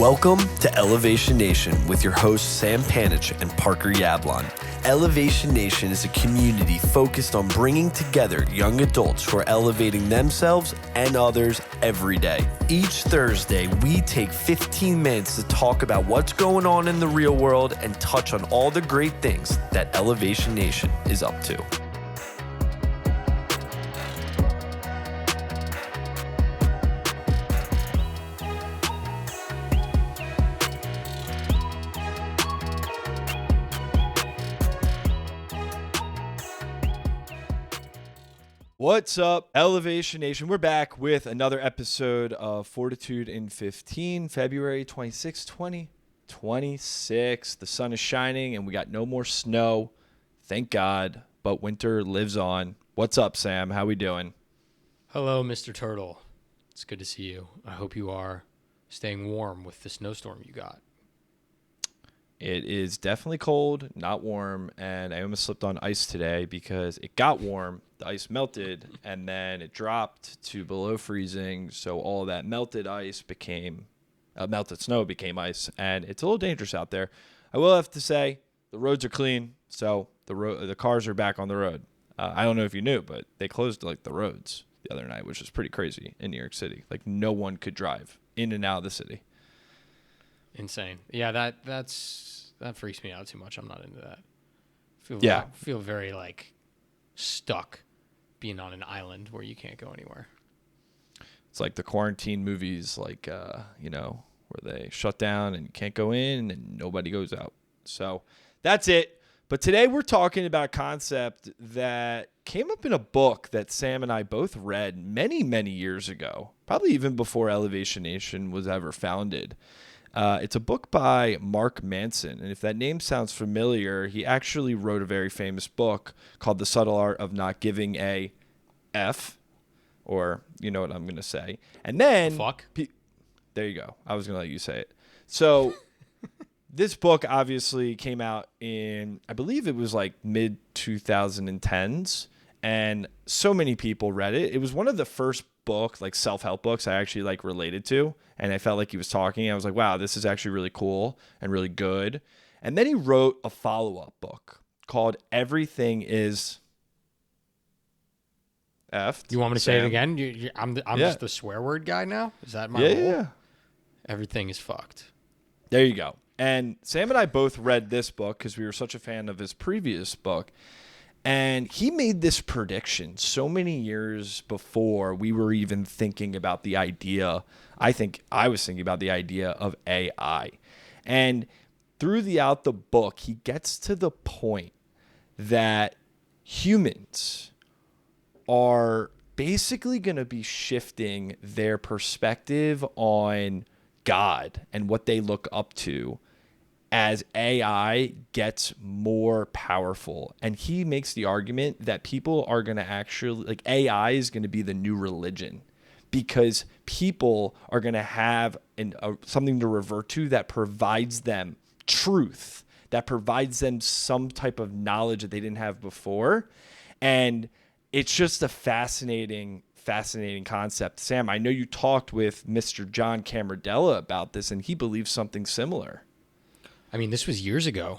Welcome to Elevation Nation with your hosts Sam Panich and Parker Yablon. Elevation Nation is a community focused on bringing together young adults who are elevating themselves and others every day. Each Thursday, we take 15 minutes to talk about what's going on in the real world and touch on all the great things that Elevation Nation is up to. What's up, Elevation Nation? We're back with another episode of Fortitude in 15, February 26, 2026. The sun is shining and we got no more snow. Thank God, but winter lives on. What's up, Sam? How we doing? Hello, Mr. Turtle. It's good to see you. I hope you are staying warm with the snowstorm you got. It is definitely cold, not warm, and I almost slipped on ice today because it got warm, the ice melted, and then it dropped to below freezing, so all that melted ice became, melted snow became ice, and it's a little dangerous out there. I will have to say, the roads are clean, so the cars are back on the road. I don't know if you knew, but they closed like the roads the other night, which was pretty crazy in New York City. Like no one could drive in and out of the city. Insane. Yeah, that freaks me out too much. I'm not into that. I feel very like stuck being on an island where you can't go anywhere. It's like the quarantine movies, like where they shut down and you can't go in and nobody goes out. So that's it. But today we're talking about a concept that came up in a book that Sam and I both read many, many years ago, probably even before Elevation Nation was ever founded. It's a book by Mark Manson, and if that name sounds familiar, he actually wrote a very famous book called The Subtle Art of Not Giving a F, or you know what I'm going to say. And then... Fuck. There you go. I was going to let you say it. So this book obviously came out in, I believe it was like mid-2010s, and so many people read it. It was one of the first book, like self-help books I actually like related to, and I felt like he was talking. I was like, wow, this is actually really cool and really good. And then he wrote a follow-up book called Everything is F'd. You want me to say it again? I'm just the swear word guy now? Is that my role? Yeah. Everything is fucked. There you go. And Sam and I both read this book because we were such a fan of his previous book. And he made this prediction so many years before we were even thinking about the idea. I think I was thinking about the idea of AI. And throughout the book, he gets to the point that humans are basically going to be shifting their perspective on God and what they look up to as AI gets more powerful. And he makes the argument that people are going to actually, like AI is going to be the new religion because people are going to have something to revert to that provides them truth, that provides them some type of knowledge that they didn't have before. And it's just a fascinating concept. Sam, I know you talked with Mr. John Camardella about this, and he believes something similar. I mean, this was years ago,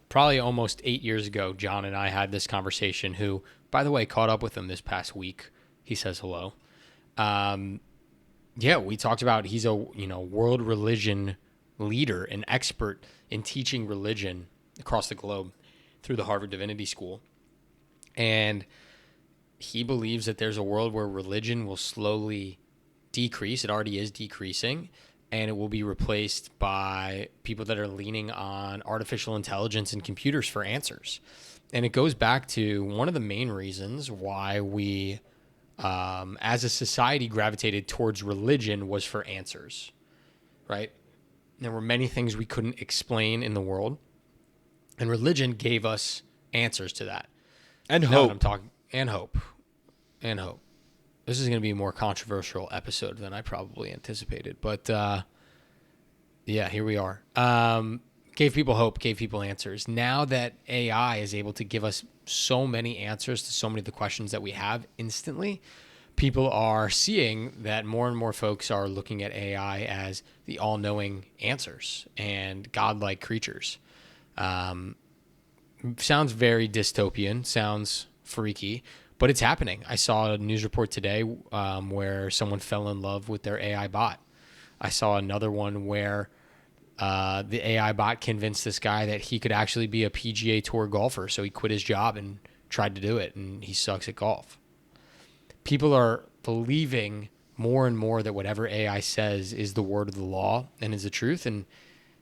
probably almost 8 years ago. John and I had this conversation, who, by the way, caught up with him this past week. He says hello. We talked about he's a world religion leader, an expert in teaching religion across the globe through the Harvard Divinity School. And he believes that there's a world where religion will slowly decrease. It already is decreasing. And it will be replaced by people that are leaning on artificial intelligence and computers for answers. And it goes back to one of the main reasons why we, as a society, gravitated towards religion was for answers, right? There were many things we couldn't explain in the world. And religion gave us answers to that. And hope. And hope. This is going to be a more controversial episode than I probably anticipated. But, here we are. Gave people hope, gave people answers. Now that AI is able to give us so many answers to so many of the questions that we have instantly, people are seeing that more and more folks are looking at AI as the all-knowing answers and godlike creatures. Sounds very dystopian, sounds freaky, but it's happening. I saw a news report today where someone fell in love with their AI bot. I saw another one where the AI bot convinced this guy that he could actually be a PGA Tour golfer, so he quit his job and tried to do it, and he sucks at golf. People are believing more and more that whatever AI says is the word of the law and is the truth, and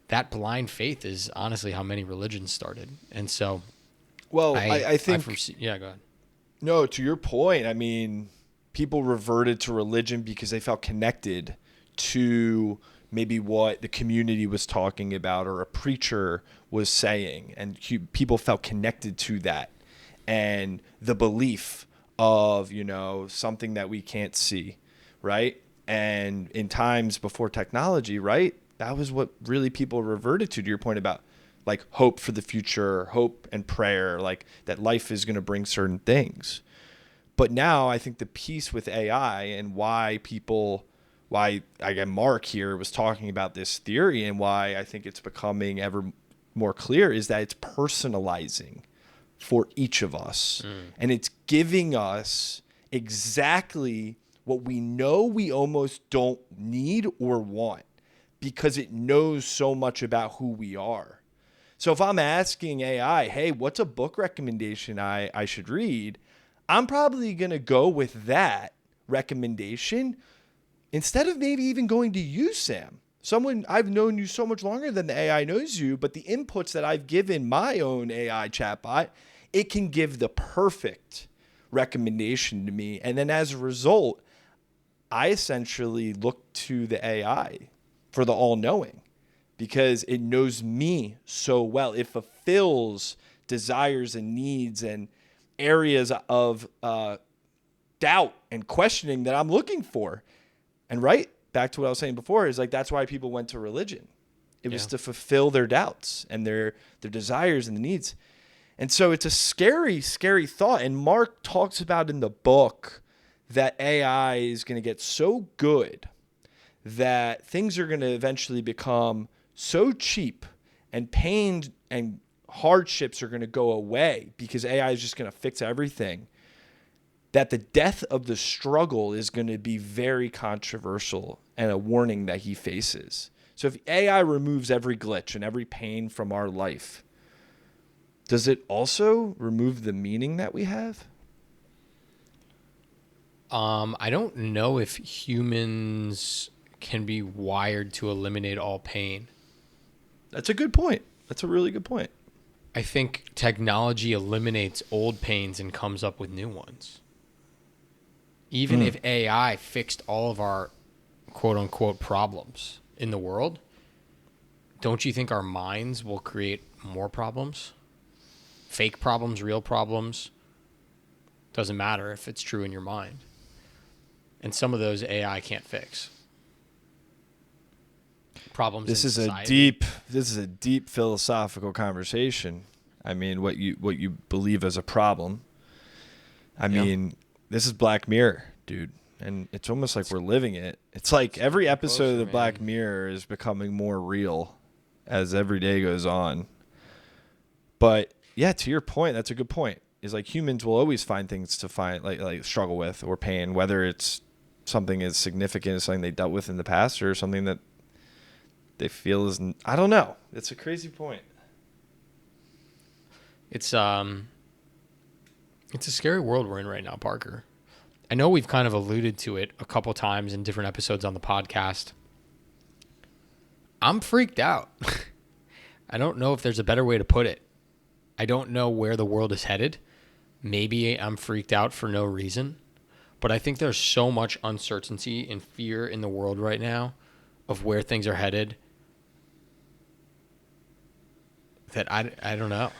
that blind faith is honestly how many religions started. And so, well, I think, yeah, go ahead. No, to your point, I mean, people reverted to religion because they felt connected to maybe what the community was talking about or a preacher was saying, and people felt connected to that and the belief of, you know, something that we can't see, right? And in times before technology, right, that was what really people reverted to your point about like hope for the future, hope and prayer, like that life is going to bring certain things. But now I think the piece with AI and why again, Mark here was talking about this theory and why I think it's becoming ever more clear is that it's personalizing for each of us. And it's giving us exactly what we know we almost don't need or want because it knows so much about who we are. So if I'm asking AI, hey, what's a book recommendation I should read? I'm probably going to go with that recommendation instead of maybe even going to you, Sam. Someone, I've known you so much longer than the AI knows you, but the inputs that I've given my own AI chatbot, it can give the perfect recommendation to me. And then as a result, I essentially look to the AI for the all-knowing because it knows me so well. It fulfills desires and needs and areas of doubt and questioning that I'm looking for. And right back to what I was saying before is like, that's why people went to religion. It was to fulfill their doubts and their desires and the needs. And so it's a scary, scary thought. And Mark talks about in the book that AI is going to get so good that things are going to eventually become so cheap and pain and hardships are going to go away because AI is just going to fix everything, that the death of the struggle is going to be very controversial and a warning that he faces. So if AI removes every glitch and every pain from our life, does it also remove the meaning that we have? I don't know if humans can be wired to eliminate all pain. That's a good point. That's a really good point. I think technology eliminates old pains and comes up with new ones. Even if AI fixed all of our quote unquote problems in the world, don't you think our minds will create more problems? Fake problems, real problems. Doesn't matter if it's true in your mind. And some of those AI can't fix. Problems This in is society. this is a deep philosophical conversation. I mean, what you believe as a problem. I mean, this is Black Mirror, dude. And it's almost like we're living it. It's like every episode of the Black Mirror is becoming more real as every day goes on. But yeah, to your point, that's a good point. Is like humans will always find things to find like struggle with or pain, whether it's something as significant as something they dealt with in the past or something that they feel is, I don't know. It's a crazy point. It's a scary world we're in right now, Parker. I know we've kind of alluded to it a couple times in different episodes on the podcast. I'm freaked out. I don't know if there's a better way to put it. I don't know where the world is headed. Maybe I'm freaked out for no reason. But I think there's so much uncertainty and fear in the world right now of where things are headed that I don't know.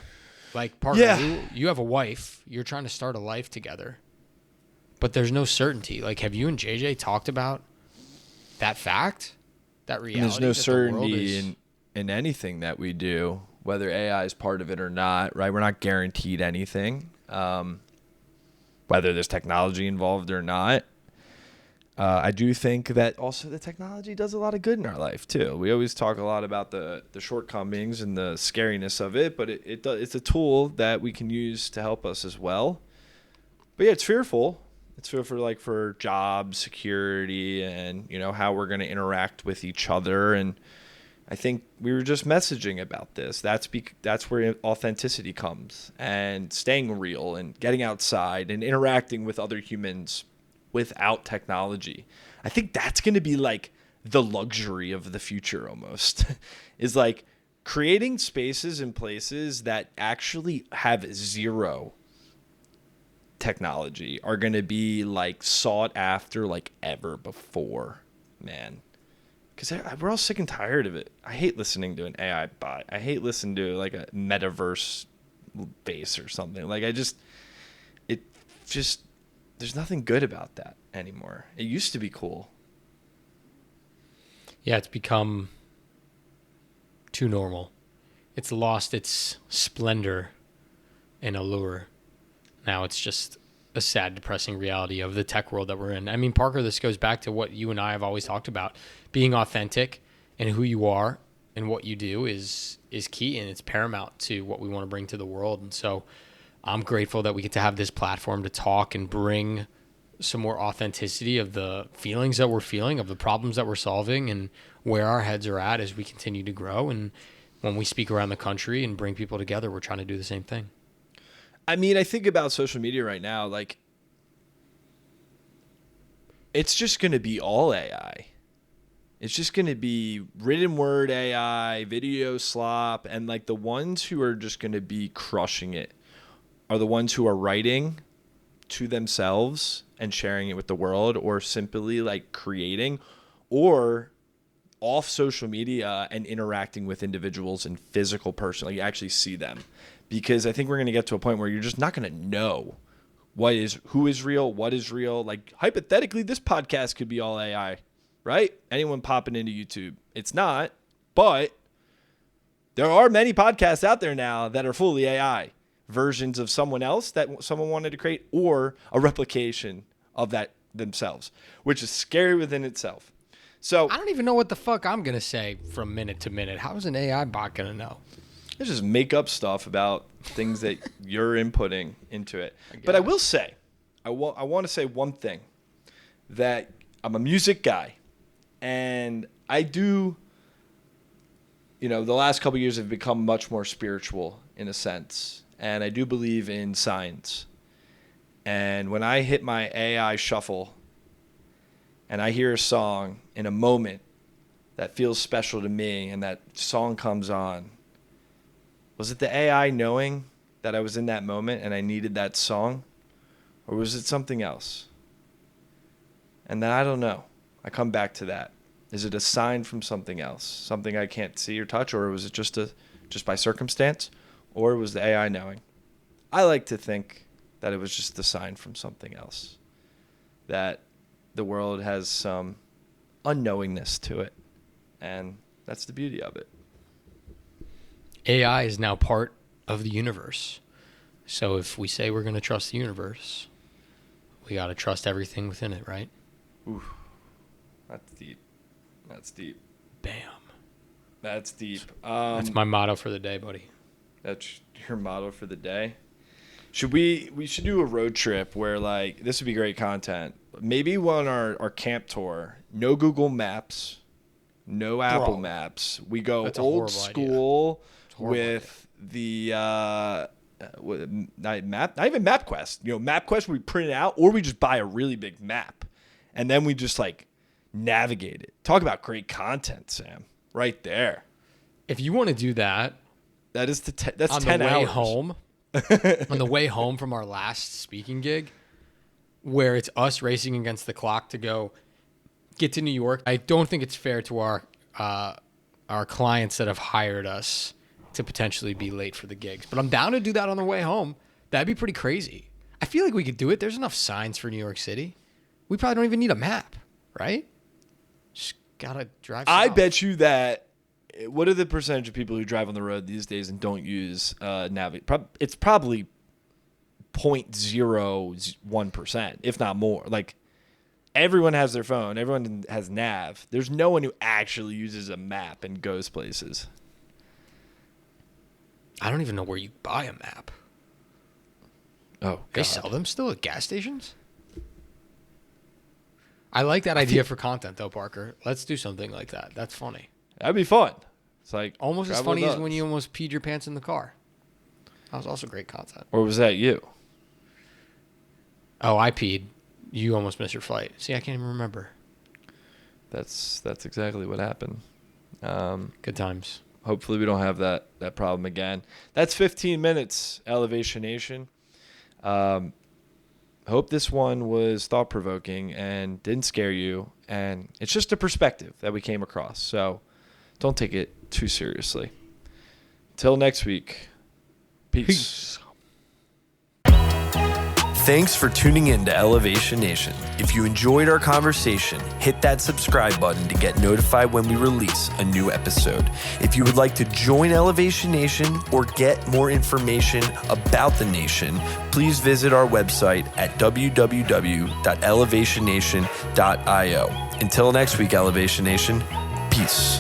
Like, Parker, you have a wife. You're trying to start a life together. But there's no certainty. Like, have you and JJ talked about that fact? That reality? And there's no that certainty in anything that we do, whether AI is part of it or not, right? We're not guaranteed anything, whether there's technology involved or not. I do think that also the technology does a lot of good in our life too. We always talk a lot about the shortcomings and the scariness of it, but it's a tool that we can use to help us as well. But yeah, it's fearful. It's fearful like for job security and, you know, how we're going to interact with each other. And I think we were just messaging about this. That's where authenticity comes, and staying real and getting outside and interacting with other humans without technology. I think that's going to be like the luxury of the future almost is like creating spaces and places that actually have zero technology are going to be like sought after like ever before, man. Because we're all sick and tired of it. I hate listening to an AI bot. I hate listening to like a metaverse base or something. Like there's nothing good about that anymore. It used to be cool. Yeah, it's become too normal. It's lost its splendor and allure. Now it's just a sad, depressing reality of the tech world that we're in. I mean, Parker, this goes back to what you and I have always talked about. Being authentic and who you are and what you do is key, and it's paramount to what we want to bring to the world. And so I'm grateful that we get to have this platform to talk and bring some more authenticity of the feelings that we're feeling, of the problems that we're solving, and where our heads are at as we continue to grow. And when we speak around the country and bring people together, we're trying to do the same thing. I mean, I think about social media right now, like it's just going to be all AI. It's just going to be written word AI, video slop, and like the ones who are just going to be crushing it are the ones who are writing to themselves and sharing it with the world, or simply like creating, or off social media and interacting with individuals in physical person. Like you actually see them, because I think we're going to get to a point where you're just not going to know who is real, what is real. Like hypothetically, this podcast could be all AI, right? Anyone popping into YouTube. It's not, but there are many podcasts out there now that are fully AI versions of someone else that someone wanted to create, or a replication of that themselves, which is scary within itself. So I don't even know what the fuck I'm going to say from minute to minute. How is an AI bot going to know? It's just make up stuff about things that you're inputting into it. But I will say, I want to say one thing, that I'm a music guy, and I do, you know, the last couple of years have become much more spiritual in a sense, and I do believe in science. And when I hit my AI shuffle and I hear a song in a moment that feels special to me, and that song comes on, was it the AI knowing that I was in that moment and I needed that song? Or was it something else? And then I don't know. I come back to that. Is it a sign from something else? Something I can't see or touch? Or was it just by circumstance? Or was the AI knowing? I like to think that it was just the sign from something else. That the world has some unknowingness to it. And that's the beauty of it. AI is now part of the universe. So if we say we're going to trust the universe, we got to trust everything within it, right? Ooh, that's deep. That's deep. Bam. That's deep. That's my motto for the day, buddy. That's your motto for the day? We should do a road trip where, like, this would be great content. Maybe on our camp tour, no Google Maps, no Apple Maps. We go old school with the not even MapQuest. You know, MapQuest, we print it out, or we just buy a really big map, and then we just like navigate it. Talk about great content, Sam. Right there. If you want to do that, that's on 10 the way hours. home. On the way home from our last speaking gig, where it's us racing against the clock to go get to New York. I don't think it's fair to our clients that have hired us to potentially be late for the gigs. But I'm down to do that on the way home. That'd be pretty crazy. I feel like we could do it. There's enough signs for New York City. We probably don't even need a map, right? Just gotta drive south. I bet you that. What are the percentage of people who drive on the road these days and don't use It's probably 0.01%, if not more. Like, everyone has their phone. Everyone has nav. There's no one who actually uses a map and goes places. I don't even know where you buy a map. Oh, They God. sell them still at gas stations? I like that idea for content, though, Parker. Let's do something like that. That's funny. That'd be fun. It's like Almost as travel funny as nuts. when you almost peed your pants in the car. That was also great content. Or was that you? Oh, I peed. You almost missed your flight. See, I can't even remember. That's exactly what happened. Good times. Hopefully we don't have that problem again. That's 15 minutes, Elevation Nation. Hope this one was thought-provoking and didn't scare you. And it's just a perspective that we came across. So don't take it too seriously. Till next week. Peace. Thanks for tuning in to Elevation Nation. If you enjoyed our conversation, hit that subscribe button to get notified when we release a new episode. If you would like to join Elevation Nation or get more information about the nation, please visit our website at www.elevationnation.io. Until next week, Elevation Nation, peace.